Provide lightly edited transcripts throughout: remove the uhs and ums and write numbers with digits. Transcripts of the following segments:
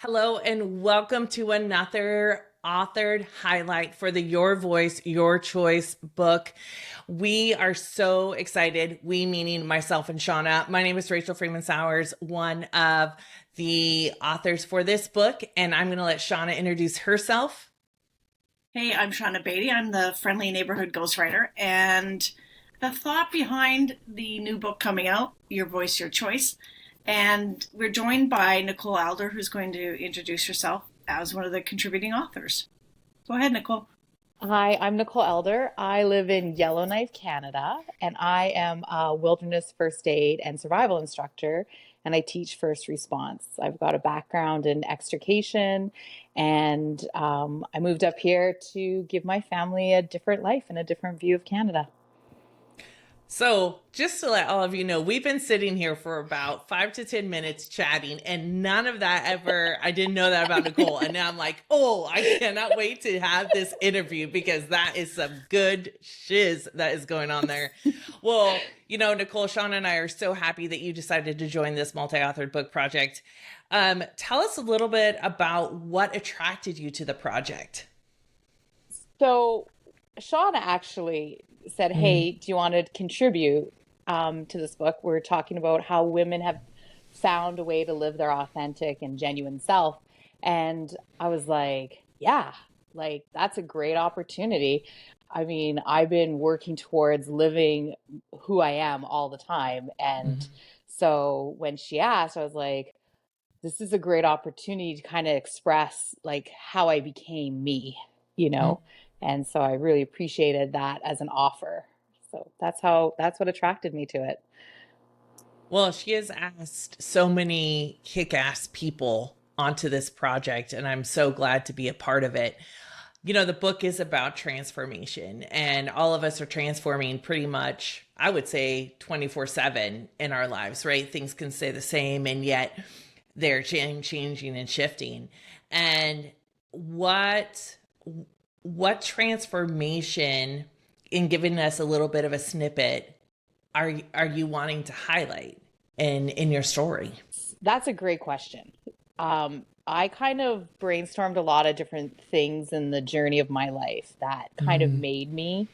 Hello, and welcome to another authored highlight for the Your Voice, Your Choice book. We are so excited. We, meaning myself and Shauna. My name is Rachel Freemon Sowers, one of the authors for this book, and I'm going to let Shauna introduce herself. Hey, I'm Shauna Beatty. I'm the friendly neighborhood ghostwriter. And the thought behind the new book coming out, Your Voice, Your Choice. And we're joined by Nicole Elder, who's going to introduce herself as one of the contributing authors. Go ahead, Nicole. Hi, I'm Nicole Elder. I live in Yellowknife, Canada, and I am a wilderness first aid and survival instructor, and I teach first response. I've got a background in extrication, and I moved up here to give my family a different life and a different view of Canada. So, just to let all of you know, we've been sitting here for about 5 to 10 minutes chatting, and none of that ever, I didn't know that about Nicole. And now I'm like, oh, I cannot wait to have this interview because that is some good shiz that is going on there. Well, Nicole, Shauna, and I are so happy that you decided to join this multi authored book project. Tell us a little bit about what attracted you to the project. So, Shauna actually said, Mm. "Hey, do you want to contribute to this book?" We're talking about how women have found a way to live their authentic and genuine self, and I was like, "Yeah, like that's a great opportunity." I mean, I've been working towards living who I am all the time, and Mhm. so when she asked, I was like, "This is a great opportunity to kind of express like how I became me, you Mm. know?" And so I really appreciated that as an offer. So that's what attracted me to it. Well, she has asked so many kick ass people onto this project, and I'm so glad to be a part of it. The book is about transformation, and all of us are transforming pretty much, I would say, 24/7 in our lives, right? Things can stay the same, and yet they're changing and shifting. And what what transformation, in giving us a little bit of a snippet, are you wanting to highlight in your story? That's a great question. I kind of brainstormed a lot of different things in the journey of my life that kind of Mm. made me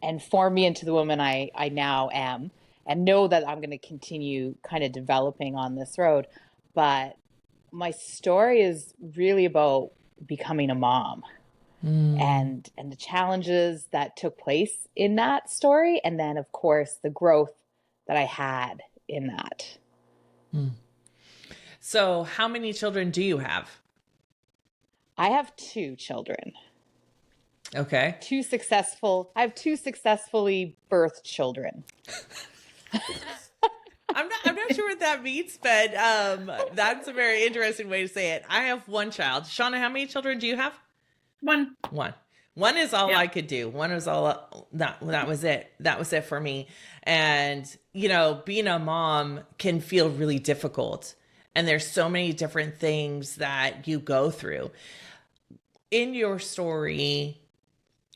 and formed me into the woman I now am, and know that I'm going to continue kind of developing on this road. But my story is really about becoming a mom Mm. and the challenges that took place in that story, and then of course the growth that I had in that. Mm. So, how many children do you have? I have two children. Okay. I have two successfully birthed children. I'm not sure what that means, but that's a very interesting way to say it. I have one child. Shauna, how many children do you have? One. One. One is all Yeah. I could do. One was all that was it. That was it for me. And being a mom can feel really difficult. And there's so many different things that you go through. In your story,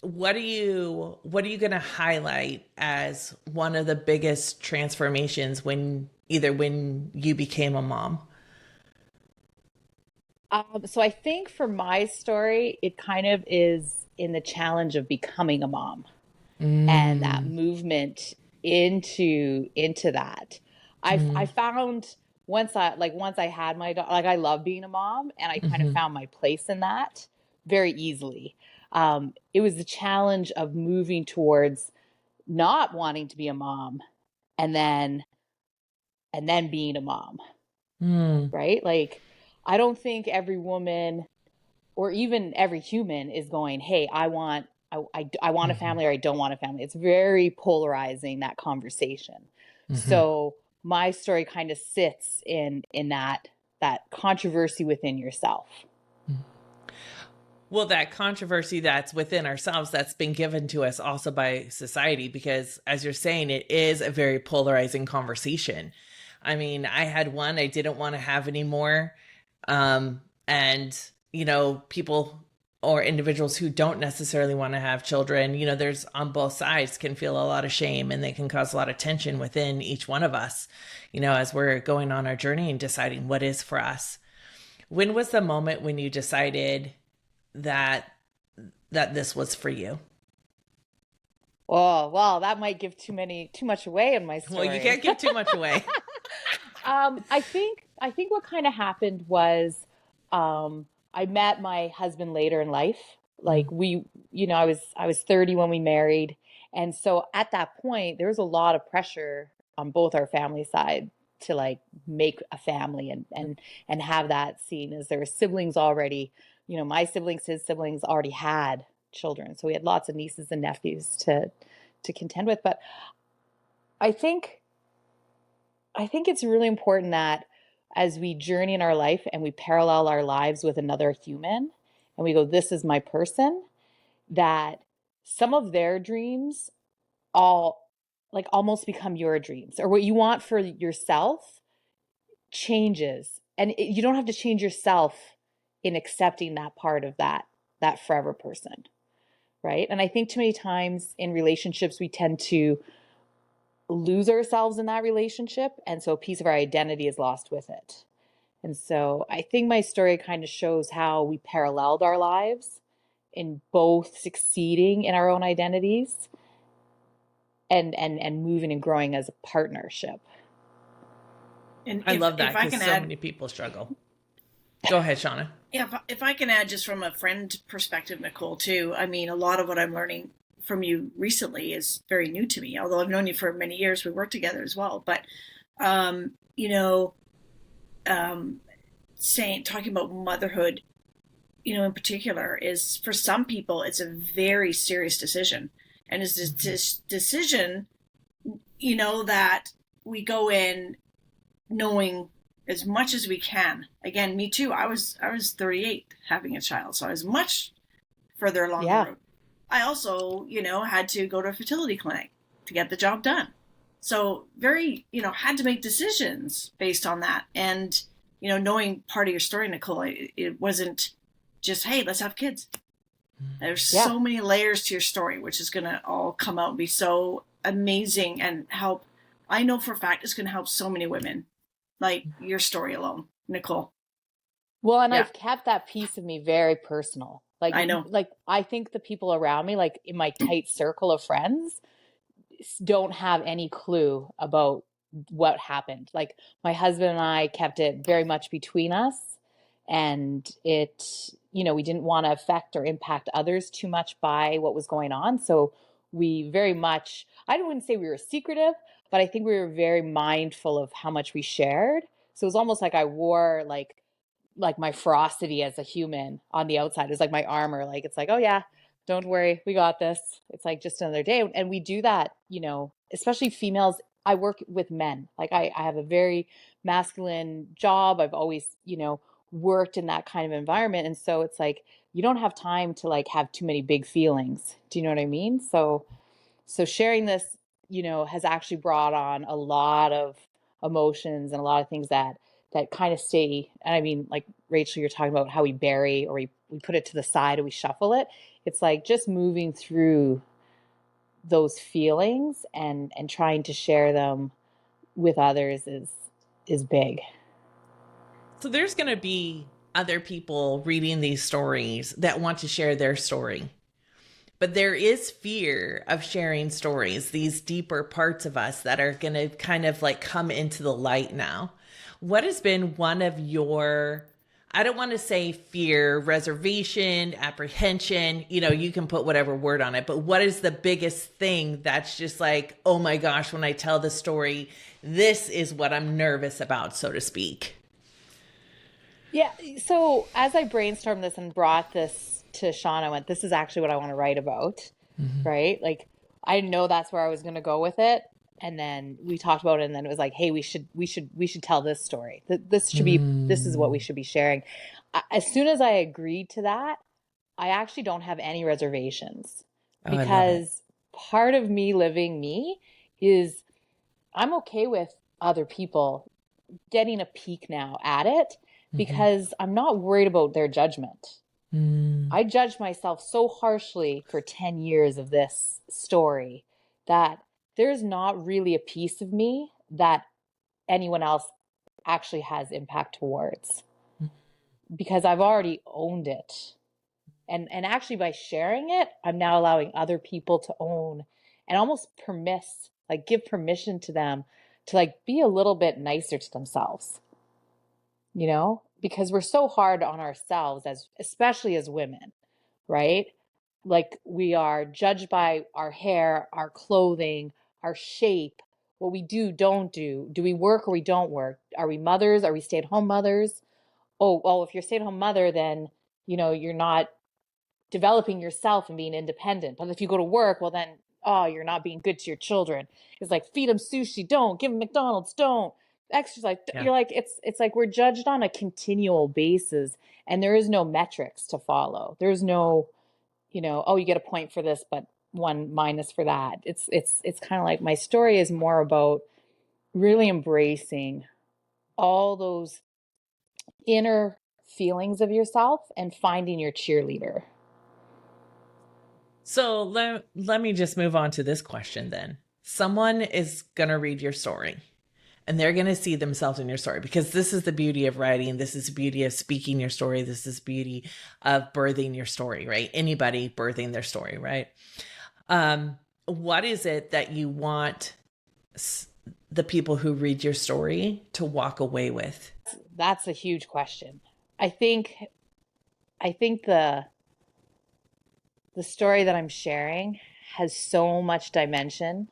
what are you going to highlight as one of the biggest transformations when you became a mom? So I think for my story, it kind of is in the challenge of becoming a mom and that Mm. movement into that. I Mm. found once I had my daughter, like I love being a mom, and I kind of Mhm. found my place in that very easily. It was the challenge of moving towards not wanting to be a mom and then being a mom, Mm. right? Like I don't think every woman or even every human is going, "Hey, I want a Mhm. family or I don't want a family." It's very polarizing, that conversation. Mhm. So my story kind of sits in that controversy within yourself. Well, that controversy that's within ourselves that's been given to us also by society, because as you're saying, it is a very polarizing conversation. I mean, I had one I didn't want to have anymore. And, people or individuals who don't necessarily want to have children, there's on both sides can feel a lot of shame, and they can cause a lot of tension within each one of us, as we're going on our journey and deciding what is for us. When was the moment when you decided that this was for you? Oh, well, that might give too much away in my Well, you story. can't give too much away. I think what kind of happened was, I met my husband later in life. Like I was 30 when we married. And so at that point, there was a lot of pressure on both our family side to like make a family and have that seen as there were siblings already, my siblings, his siblings already had children. So we had lots of nieces and nephews to contend with. But I think I think it's really important that as we journey in our life and we parallel our lives with another human and we go, this is my person, that some of their dreams all like almost become your dreams, or what you want for yourself changes. And you don't have to change yourself in accepting that part of that forever person, right? And I think too many times in relationships we tend to lose ourselves in that relationship, and so a piece of our identity is lost with it. And so I think my story kind of shows how we paralleled our lives in both succeeding in our own identities and moving and growing as a partnership. And I love if that I because can so add, many people struggle. Go ahead, Shauna. yeah, if I can add just from a friend perspective, Nicole, too. I mean, a lot of what I'm learning from you recently is very new to me. Although I've known you for many years, we work together as well. But you know, talking about motherhood, in particular, is for some people it's a very serious decision, and it's this decision, that we go in knowing as much as we can. Again, me too. I was 38 having a child, so I was much further along the road. I also, had to go to a fertility clinic to get the job done. So very, had to make decisions based on that. And, knowing part of your story, Nicole, it wasn't just, hey, let's have kids. There's so many layers to your story, which is going to all come out and be so amazing and help. I know for a fact it's going to help so many women, like your story alone, Nicole. Well, and I've kept that piece of me very personal. Like, I know. Like I think the people around me, like in my tight circle of friends, don't have any clue about what happened. Like my husband and I kept it very much between us, and we didn't want to affect or impact others too much by what was going on. So we very much, I wouldn't say we were secretive, but I think we were very mindful of how much we shared. So it was almost like I wore like my ferocity as a human on the outside. It's like my armor. Like, it's like, oh yeah, don't worry, we got this. It's like just another day. And we do that, especially females. I work with men. Like I have a very masculine job. I've always, worked in that kind of environment. And so it's like, you don't have time to like have too many big feelings. Do you know what I mean? So sharing this, has actually brought on a lot of emotions and a lot of things that kind of stay. And I mean, like Rachel, you're talking about how we bury or we put it to the side or we shuffle it. It's like just moving through those feelings and trying to share them with others is big. So there's going to be other people reading these stories that want to share their story. But there is fear of sharing stories, these deeper parts of us that are going to kind of like come into the light now. What has been one of your, I don't want to say fear, reservation, apprehension, you can put whatever word on it, but what is the biggest thing that's just like, oh my gosh, when I tell the story, this is what I'm nervous about, so to speak? Yeah. So as I brainstormed this and brought this to Sean, I went, this is actually what I want to write about. Right. Like I know that's where I was going to go with it. And then we talked about it, and then it was like, hey, we should tell this story. This is what we should be sharing. As soon as I agreed to that, I actually don't have any reservations, because part of me living me is I'm okay with other people getting a peek now at it, because I'm not worried about their judgment. I judged myself so harshly for 10 years of this story that there's not really a piece of me that anyone else actually has impact towards. because I've already owned it. And actually by sharing it, I'm now allowing other people to own and almost give permission to them to like be a little bit nicer to themselves, because we're so hard on ourselves especially as women, right? Like we are judged by our hair, our clothing, our shape, what we do, don't do. Do we work or we don't work? Are we mothers? Are we stay-at-home mothers? Oh, well, if you're a stay-at-home mother, then, you're not developing yourself and being independent. But if you go to work, well, then, oh, you're not being good to your children. It's like, feed them sushi, don't. Give them McDonald's, don't. Exercise. Yeah. You're like, it's like we're judged on a continual basis, and there is no metrics to follow. There's no, oh, you get a point for this, but 1 minus for that. It's kind of like my story is more about really embracing all those inner feelings of yourself and finding your cheerleader. So let me just move on to this question then. Someone is going to read your story and they're going to see themselves in your story, because this is the beauty of writing. This is the beauty of speaking your story. This is the beauty of birthing your story, right? Anybody birthing their story, right? What is it that you want the people who read your story to walk away with? That's a huge question. I think the story that I'm sharing has so much dimension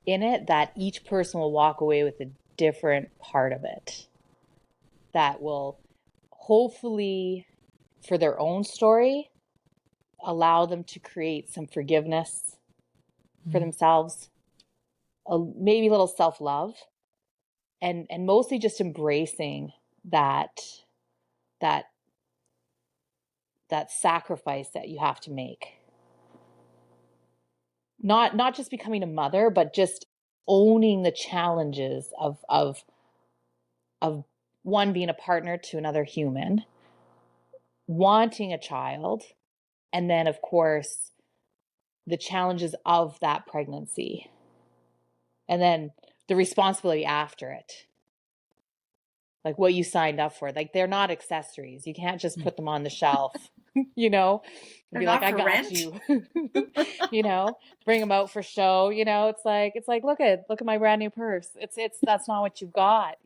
in it that each person will walk away with a different part of it that will hopefully, for their own story, allow them to create some forgiveness for themselves, maybe a little self-love, and mostly just embracing that sacrifice that you have to make. Not just becoming a mother, but just owning the challenges of one, being a partner to another human, wanting a child, and then of course the challenges of that pregnancy, and then the responsibility after it. Like what you signed up for. Like they're not accessories. You can't just put them on the shelf, and be like, I got rent. you, bring them out for show. It's like, look at my brand new purse. That's not what you've got,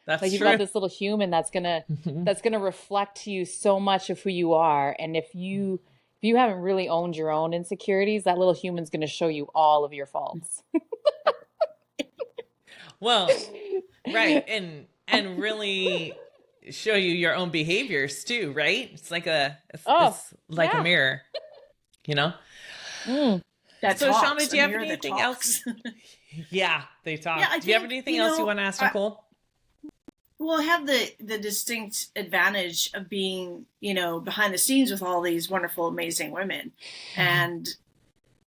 That's like you've true. got this little human that's going to reflect to you so much of who you are. And if you haven't really owned your own insecurities, that little human's going to show you all of your faults. Well, right. And really show you your own behaviors too, right? It's like a mirror, That's so Shauna, do you have anything else? Yeah, they talk. Yeah, do you have anything else you want to ask Nicole? Well, I have the distinct advantage of being, behind the scenes with all these wonderful, amazing women. And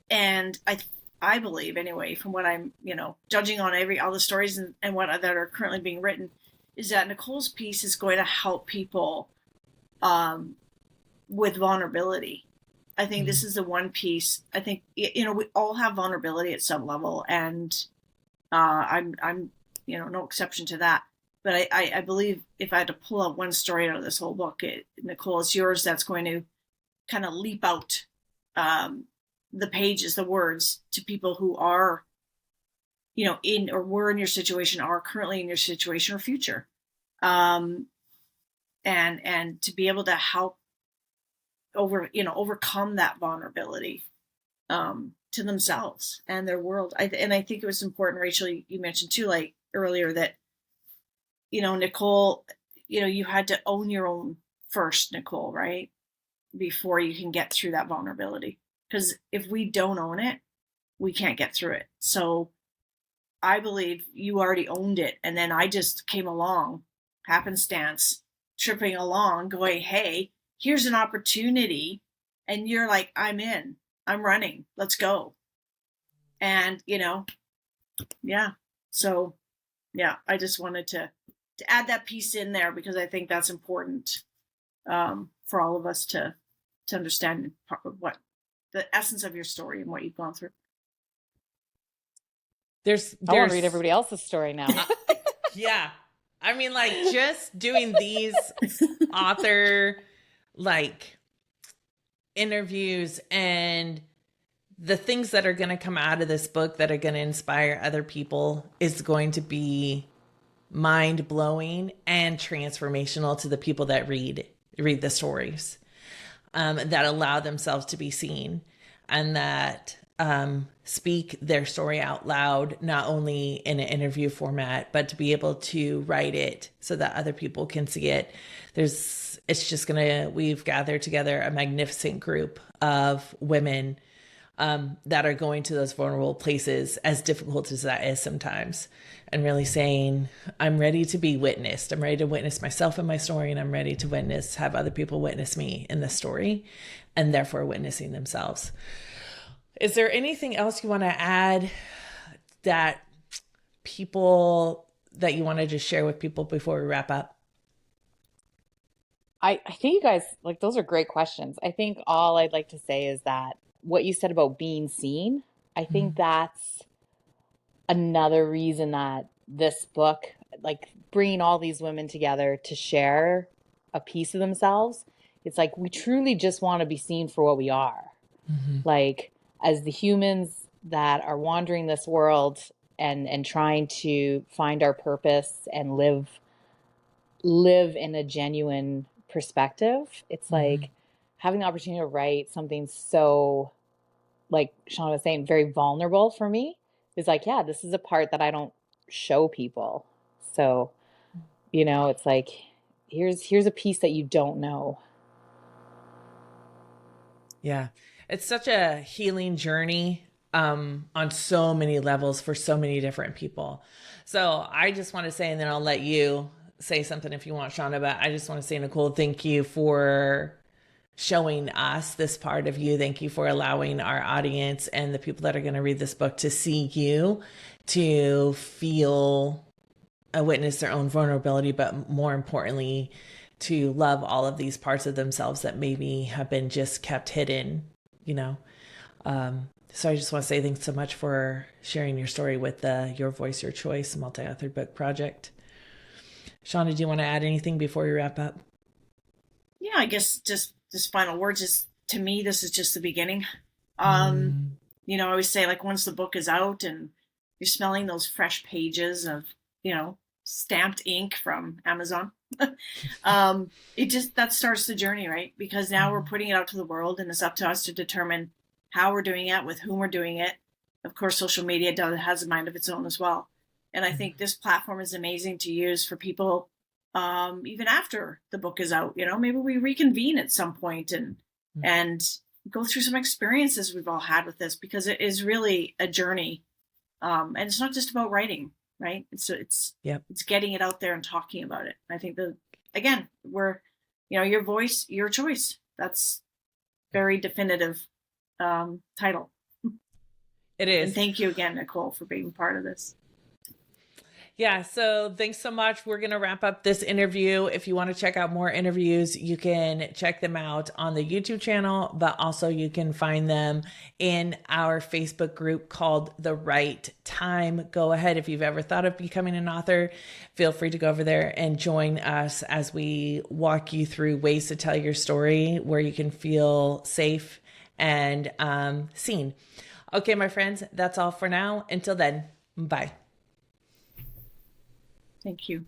I believe anyway, from what I'm, judging on all the stories and what that are currently being written, is that Nicole's piece is going to help people with vulnerability. I think this is the one piece. I think, we all have vulnerability at some level, and I'm no exception to that. But I believe if I had to pull out one story out of this whole book, Nicole, it's yours that's going to kind of leap out the pages, the words, to people who are, in or were in your situation, are currently in your situation or future. And to be able to help overcome that vulnerability to themselves and their world. I think it was important, Rachel, you mentioned too, like earlier, that, Nicole, you had to own your own first, Nicole, right? Before you can get through that vulnerability. Because if we don't own it, we can't get through it. So I believe you already owned it. And then I just came along, happenstance, tripping along, going, hey, here's an opportunity. And you're like, I'm in, I'm running, let's go. And, yeah. So, yeah, I just wanted to add that piece in there, because I think that's important for all of us to understand what the essence of your story and what you've gone through. I want to read everybody else's story now. Yeah. I mean, like, just doing these author like interviews and the things that are going to come out of this book that are going to inspire other people is going to be mind blowing and transformational to the people that read the stories, that allow themselves to be seen, and that speak their story out loud, not only in an interview format, but to be able to write it so that other people can see it. We've gathered together a magnificent group of women that are going to those vulnerable places, as difficult as that is sometimes, and really saying, I'm ready to be witnessed. I'm ready to witness myself in my story, and I'm ready to have other people witness me in the story, and therefore witnessing themselves. Is there anything else you want to add that you want to just share with people before we wrap up? I think you guys, like, those are great questions. I think all I'd like to say is that what you said about being seen, I think that's another reason that this book, like bringing all these women together to share a piece of themselves, it's like we truly just want to be seen for what we are. Like, as the humans that are wandering this world and trying to find our purpose and live in a genuine perspective, it's like having the opportunity to write something so, like Sean was saying, very vulnerable for me is like, yeah, this is a part that I don't show people. So, it's like, here's a piece that you don't know. Yeah. It's such a healing journey on so many levels for so many different people. So I just want to say, and then I'll let you say something if you want, Shauna, but I just want to say, Nicole, thank you for showing us this part of you. Thank you for allowing our audience and the people that are going to read this book to see you, to feel and witness their own vulnerability, but more importantly, to love all of these parts of themselves that maybe have been just kept hidden, So I just want to say thanks so much for sharing your story with the Your Voice, Your Choice multi-authored book project. Shauna, do you want to add anything before we wrap up? Yeah, I guess just final words is, to me, this is just the beginning. I always say, like, once the book is out and you're smelling those fresh pages of, stamped ink from Amazon, that starts the journey, right? Because now we're putting it out to the world, and it's up to us to determine how we're doing it, with whom we're doing it. Of course, social media has a mind of its own as well. And I think this platform is amazing to use for people, even after the book is out. Maybe we reconvene at some point and go through some experiences we've all had with this, because it is really a journey. And it's not just about writing, right? It's getting it out there and talking about it. I think we're, your voice, your choice. That's very definitive title. It is. And thank you again, Nicole, for being part of this. Yeah, so thanks so much. We're going to wrap up this interview. If you want to check out more interviews, you can check them out on the YouTube channel, but also you can find them in our Facebook group called The Right Time. Go ahead. If you've ever thought of becoming an author, feel free to go over there and join us as we walk you through ways to tell your story where you can feel safe and seen. Okay, my friends, that's all for now. Until then, bye. Thank you.